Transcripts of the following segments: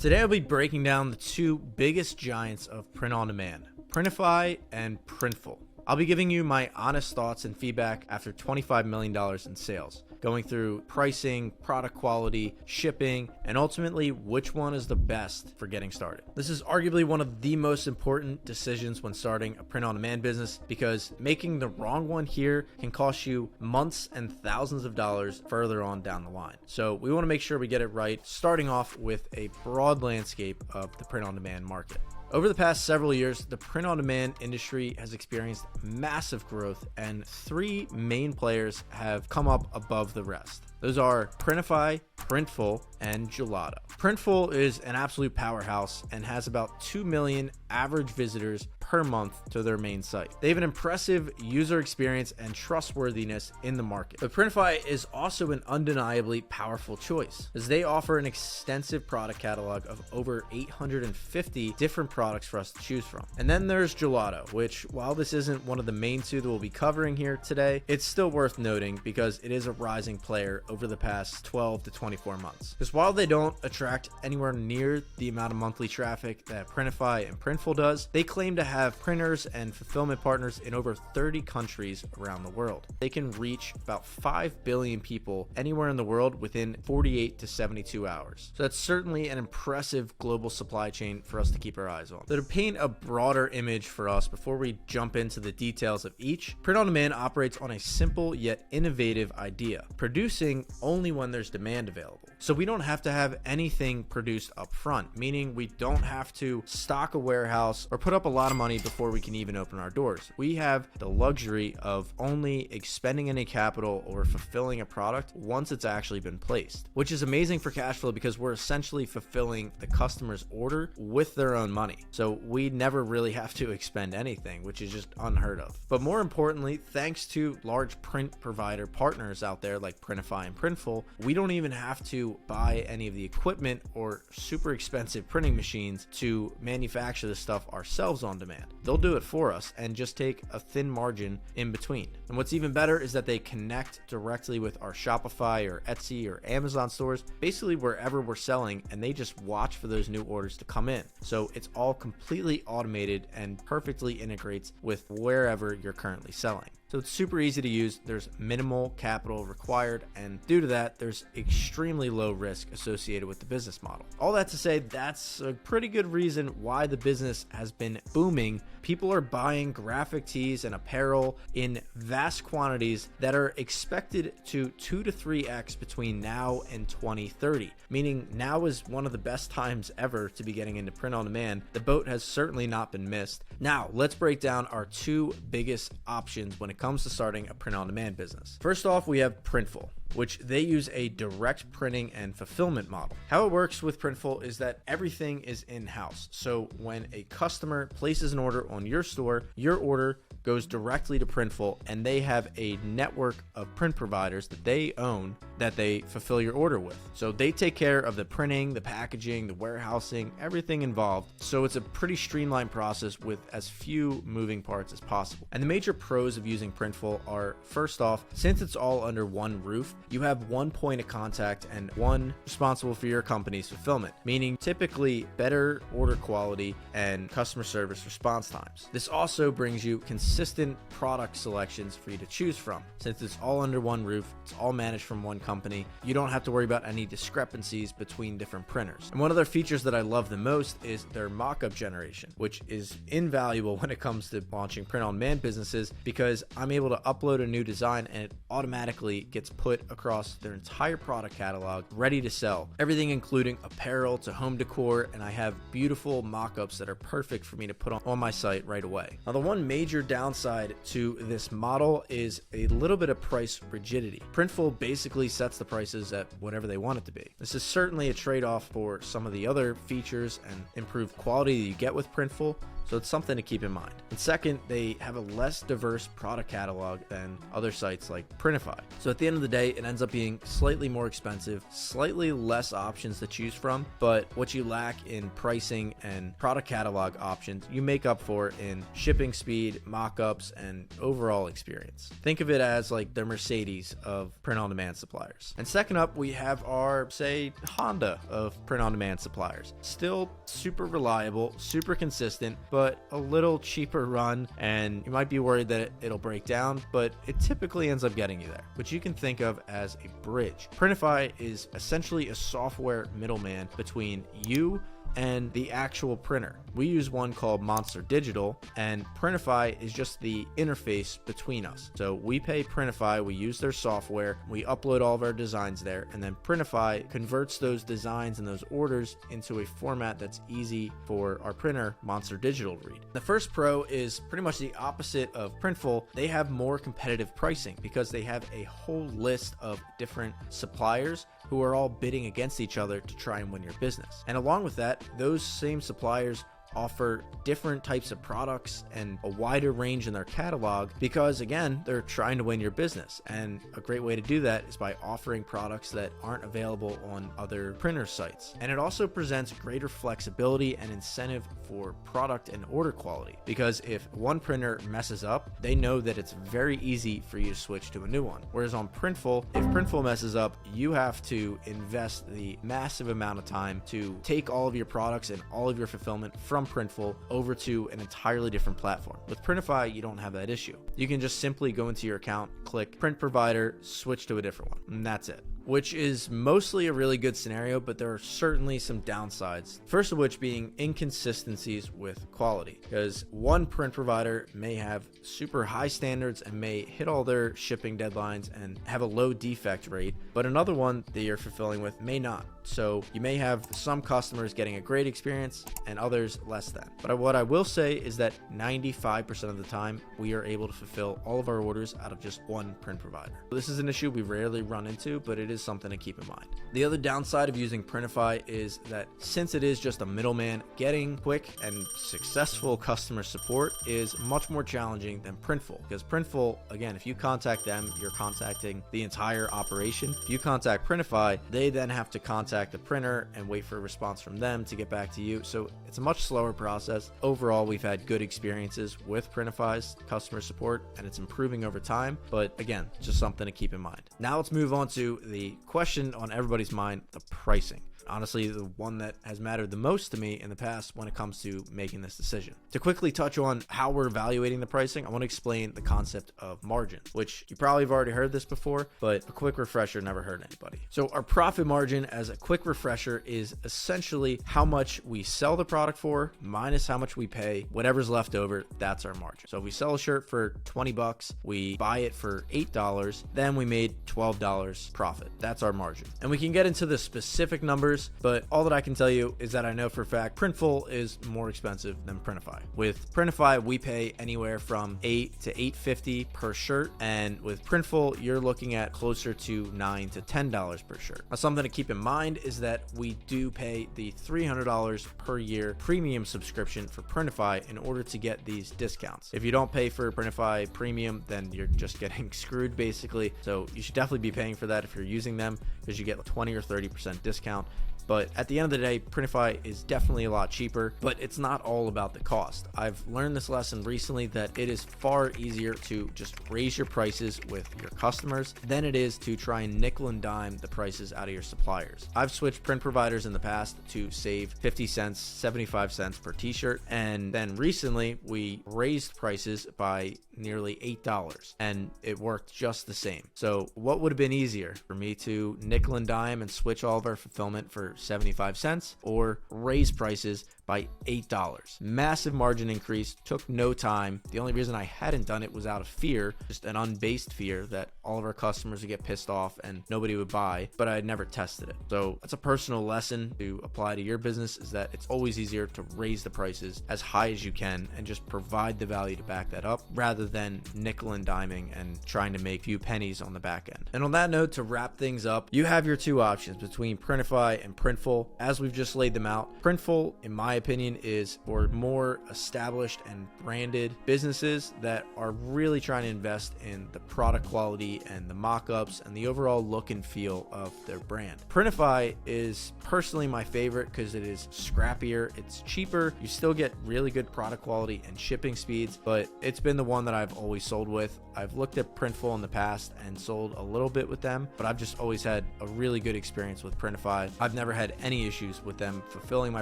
Today I'll be breaking down the two biggest giants of print on demand, Printify and Printful. I'll be giving you my honest thoughts and feedback after $25 million in sales, going through pricing, product quality, shipping, and ultimately which one is the best for getting started. This is arguably one of the most important decisions when starting a print-on-demand business because making the wrong one here can cost you months and thousands of dollars further on down the line. So we want to make sure we get it right, starting off with a broad landscape of the print-on-demand market. Over the past several years, the print-on-demand industry has experienced massive growth, and three main players have come up above the rest. Those are Printify, Printful, and Gelato. Printful is an absolute powerhouse and has about 2 million average visitors per month to their main site. They have an impressive user experience and trustworthiness in the market. But Printify is also an undeniably powerful choice, as they offer an extensive product catalog of over 850 different products for us to choose from. And then there's Gelato, which, while this isn't one of the main two that we'll be covering here today, it's still worth noting because it is a rising player over the past 12 to 24 months. Because while they don't attract anywhere near the amount of monthly traffic that Printify and Printful does, they claim to have printers and fulfillment partners in over 30 countries around the world. They can reach about 5 billion people anywhere in the world within 48 to 72 hours. So that's certainly an impressive global supply chain for us to keep our eyes on. So to paint a broader image for us before we jump into the details of each, print on demand operates on a simple yet innovative idea, producing only when there's demand available. So we don't have to have anything produced up front, meaning we don't have to stock a warehouse or put up a lot of money before we can even open our doors. We have the luxury of only expending any capital or fulfilling a product once it's actually been placed, which is amazing for cash flow because we're essentially fulfilling the customer's order with their own money. So we never really have to expend anything, which is just unheard of. But more importantly, thanks to large print provider partners out there like Printify and Printful, we don't even have to buy any of the equipment or super expensive printing machines to manufacture the stuff ourselves on demand. They'll do it for us and just take a thin margin in between. And what's even better is that they connect directly with our Shopify or Etsy or Amazon stores, basically wherever we're selling, and they just watch for those new orders to come in. So it's all completely automated and perfectly integrates with wherever you're currently selling. So it's super easy to use, there's minimal capital required, and due to that, there's extremely low risk associated with the business model. All that to say, that's a pretty good reason why the business has been booming. People are buying graphic tees and apparel in vast quantities that are expected to 2 to 3x between now and 2030, meaning now is one of the best times ever to be getting into print on demand. The boat has certainly not been missed. Now, let's break down our two biggest options when it comes to starting a print-on-demand business. First off, we have Printful, which they use a direct printing and fulfillment model. How it works with Printful is that everything is in-house. So when a customer places an order on your store, your order goes directly to Printful, and they have a network of print providers that they own that they fulfill your order with. So they take care of the printing, the packaging, the warehousing, everything involved. So it's a pretty streamlined process with as few moving parts as possible. And the major pros of using Printful are, first off, since it's all under one roof, you have one point of contact and one responsible for your company's fulfillment, meaning typically better order quality and customer service response times. This also brings you consistent product selections for you to choose from. Since it's all under one roof, it's all managed from one company, you don't have to worry about any discrepancies between different printers. And one of their features that I love the most is their mock-up generation, which is invaluable when it comes to launching print-on-demand businesses because I'm able to upload a new design and it automatically gets put across their entire product catalog, ready to sell. Everything including apparel to home decor, and I have beautiful mock-ups that are perfect for me to put on my site right away. Now, the one major downside to this model is a little bit of price rigidity. Printful basically sets the prices at whatever they want it to be. This is certainly a trade-off for some of the other features and improved quality that you get with Printful, so it's something to keep in mind. And second, they have a less diverse product catalog than other sites like Printify. So at the end of the day, it ends up being slightly more expensive, slightly less options to choose from, but what you lack in pricing and product catalog options, you make up for in shipping speed, mock mock-ups, and overall experience. Think of it as like the Mercedes of print-on-demand suppliers. And second up, we have our, say, Honda of print-on-demand suppliers. Still super reliable, super consistent, but a little cheaper run, and you might be worried that it'll break down, but it typically ends up getting you there, which you can think of as a bridge. Printify is essentially a software middleman between you and the actual printer. We use one called Monster Digital, and Printify is just the interface between us. So we pay Printify, we use their software, we upload all of our designs there, and then Printify converts those designs and those orders into a format that's easy for our printer, Monster Digital, to read. The first pro is pretty much the opposite of Printful. They have more competitive pricing because they have a whole list of different suppliers who are all bidding against each other to try and win your business. And along with that, those same suppliers offer different types of products and a wider range in their catalog because, again, they're trying to win your business. And a great way to do that is by offering products that aren't available on other printer sites. And it also presents greater flexibility and incentive for product and order quality, because if one printer messes up, they know that it's very easy for you to switch to a new one. Whereas on Printful, if Printful messes up, you have to invest the massive amount of time to take all of your products and all of your fulfillment from Printful over to an entirely different platform. With Printify, you don't have that issue. You can just simply go into your account, click print provider, switch to a different one, and that's it. Which is mostly a really good scenario, but there are certainly some downsides. First of which being inconsistencies with quality, because one print provider may have super high standards and may hit all their shipping deadlines and have a low defect rate, but another one that you're fulfilling with may not. So you may have some customers getting a great experience and others less than. But what I will say is that 95% of the time, we are able to fulfill all of our orders out of just one print provider. This is an issue we rarely run into, but it is something to keep in mind. The other downside of using Printify is that since it is just a middleman, getting quick and successful customer support is much more challenging than Printful, because Printful, again, if you contact them, you're contacting the entire operation. If you contact Printify, they then have to contact the printer and wait for a response from them to get back to you. So it's a much slower process. Overall, we've had good experiences with Printify's customer support, and it's improving over time. But again, just something to keep in mind. Now let's move on to the question on everybody's mind, the pricing. Honestly, the one that has mattered the most to me in the past when it comes to making this decision. To quickly touch on how we're evaluating the pricing, I want to explain the concept of margin, which you probably have already heard this before, but a quick refresher never hurt anybody. So our profit margin, as a quick refresher, is essentially how much we sell the product for minus how much we pay. Whatever's left over, that's our margin. So if we sell a shirt for 20 bucks, we buy it for $8, then we made $12 profit. That's our margin. And we can get into the specific numbers, but all that I can tell you is that I know for a fact Printful is more expensive than Printify. With Printify, we pay anywhere from $8 to $8.50 per shirt, and with Printful, you're looking at closer to $9 to $10 per shirt. Now, something to keep in mind is that we do pay the $300 per year premium subscription for Printify in order to get these discounts. If you don't pay for Printify Premium, then you're just getting screwed basically. So you should definitely be paying for that if you're using them, because you get a 20 or 30% discount. But at the end of the day, Printify is definitely a lot cheaper, but it's not all about the cost. I've learned this lesson recently that it is far easier to just raise your prices with your customers than it is to try and nickel and dime the prices out of your suppliers. I've switched print providers in the past to save 50 cents, 75 cents per t-shirt, and then recently we raised prices by nearly $8, and it worked just the same. So what would have been easier for me to nickel and dime and switch all of our fulfillment for 75 cents or raise prices by $8? Massive margin increase, took no time. The only reason I hadn't done it was out of fear, just an unbased fear that all of our customers would get pissed off and nobody would buy, but I had never tested it. So that's a personal lesson to apply to your business, is that it's always easier to raise the prices as high as you can and just provide the value to back that up, rather than nickel and diming and trying to make a few pennies on the back end. And on that note, to wrap things up, you have your two options between Printify and Printful. As we've just laid them out, Printful, in my my opinion, is for more established and branded businesses that are really trying to invest in the product quality and the mock-ups and the overall look and feel of their brand. Printify is personally my favorite because it is scrappier, it's cheaper, you still get really good product quality and shipping speeds, but it's been the one that I've always sold with. I've looked at Printful in the past and sold a little bit with them, but I've just always had a really good experience with Printify. I've never had any issues with them fulfilling my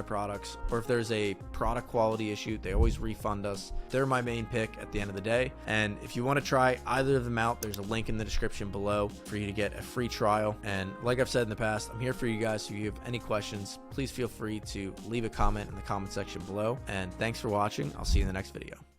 products, or if there's a product quality issue, they always refund us. They're my main pick at the end of the day. And if you want to try either of them out, there's a link in the description below for you to get a free trial. And like I've said in the past, I'm here for you guys. So if you have any questions, please feel free to leave a comment in the comment section below. And thanks for watching. I'll see you in the next video.